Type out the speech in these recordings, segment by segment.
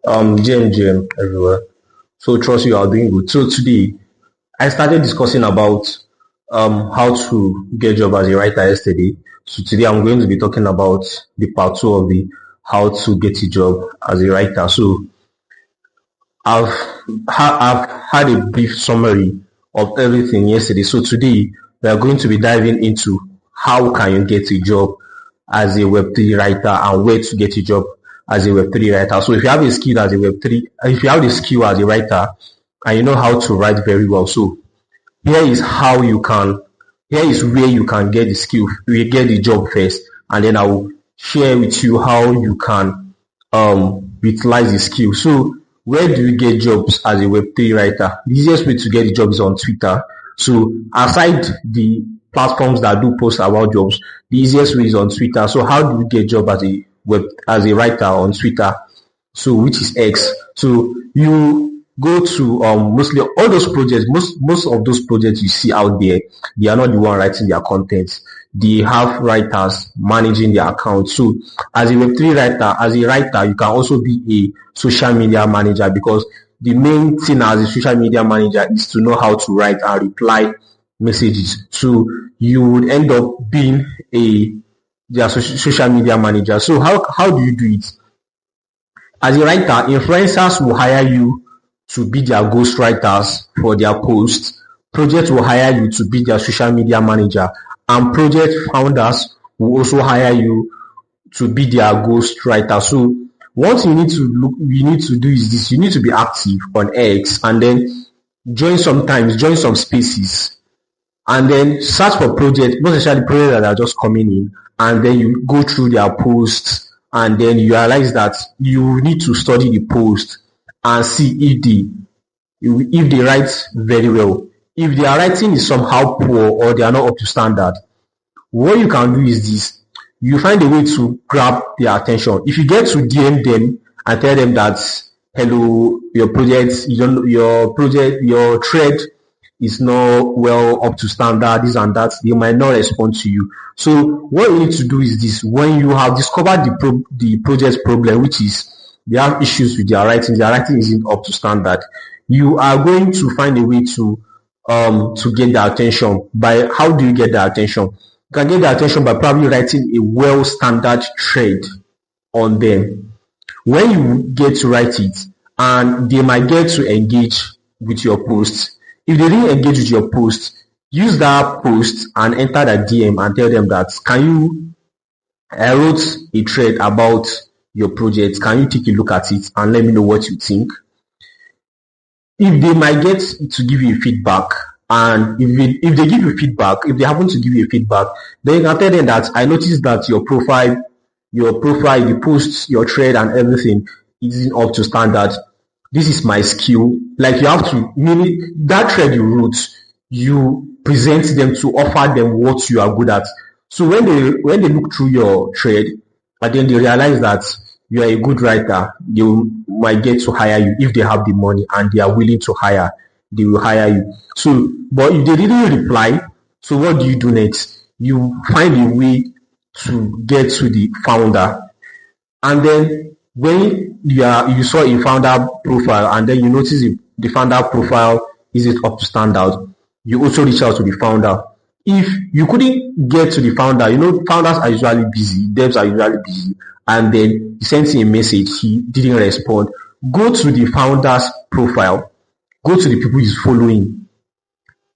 GM everywhere. So trust you are doing good. So today I started discussing about how to get job as a writer yesterday. So today I'm going to be talking about the part two of the how to get a job as a writer. So I've I've had a brief summary of everything yesterday. So today we are going to be diving into how can you get a job as a Web3 writer and where to get a job as a Web3 writer. So if you have a skill as a Web3, if you have the skill as a writer and you know how to write very well, so here is how you can, here is where you can get the skill, you get the job first, and then I will share with you how you can utilize the skill. So where do you get jobs as a Web3 writer? The easiest way to get the job is on Twitter. So aside the platforms that do post about jobs, the easiest way is on Twitter. So how do you get job as a writer on Twitter? So which is X. So you go to mostly all those projects, most of those projects you see out there, they are not the one writing their content. They have writers managing their account. So as a Web3 writer, as a writer, you can also be a social media manager, because the main thing as a social media manager is to know how to write and reply messages. So you would end up being their social media manager. So how do you do it? As a writer, influencers will hire you to be their ghostwriters for their posts. Projects will hire you to be their social media manager, and project founders will also hire you to be their ghostwriter. So what you need to do is this: you need to be active on X, and then join some spaces, and then search for projects, most especially projects that are just coming in, and then you go through their posts, and then you realize that you need to study the post and see if they write very well. If their writing is somehow poor or they are not up to standard, what you can do is this: you find a way to grab their attention. If you get to DM them and tell them that, hello, your thread is not well up to standard, this and that, they might not respond to you. So what you need to do is this: when you have discovered the project's problem, which is they have issues with their writing isn't up to standard, you are going to find a way to get their attention. By how do you get their attention? You can get their attention by probably writing a well standard thread on them. When you get to write it, and they might get to engage with your post. If they didn't engage with your post, use that post and enter the DM and tell them that, I wrote a thread about your project. Can you take a look at it and let me know what you think? If they might get to give you feedback, and if they give you feedback, if they happen to give you feedback, then you can tell them that, I noticed that your profile, the posts, your thread and everything isn't up to standard. This is my skill. Like, you have to, meaning that thread you wrote, you present them to offer them what you are good at. So when they look through your thread, and then they realize that you are a good writer, they might get to hire you. If they have the money and they are willing to hire, they will hire you. So, but if they didn't reply, so what do you do next? You find a way to get to the founder, and then when you saw a founder profile and then you notice the founder profile isn't up to standard, you also reach out to the founder. If you couldn't get to the founder, founders are usually busy, devs are usually busy, and then you sent him a message, he didn't respond, go to the founder's profile, go to the people he's following.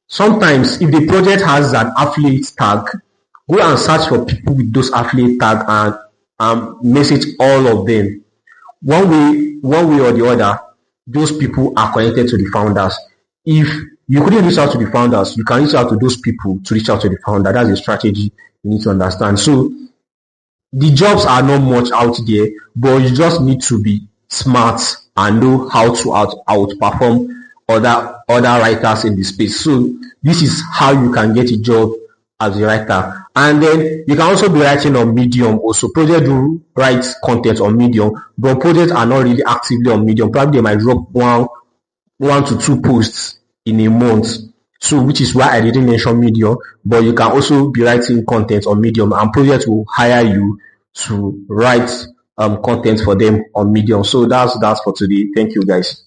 Sometimes if the project has an affiliate tag, go and search for people with those affiliate tags and message all of them. One way or the other, those people are connected to the founders. If you couldn't reach out to the founders, you can reach out to those people to reach out to the founder. That's a strategy you need to understand. So the jobs are not much out there, but you just need to be smart and know how to outperform other writers in the space. So this is how you can get a job as a writer. And then you can also be writing on Medium also. Projects do write content on Medium, but projects are not really actively on Medium. Probably they might drop one to two posts in a month. So which is why I didn't mention Medium, but you can also be writing content on Medium, and projects will hire you to write content for them on Medium. So that's for today. Thank you, guys.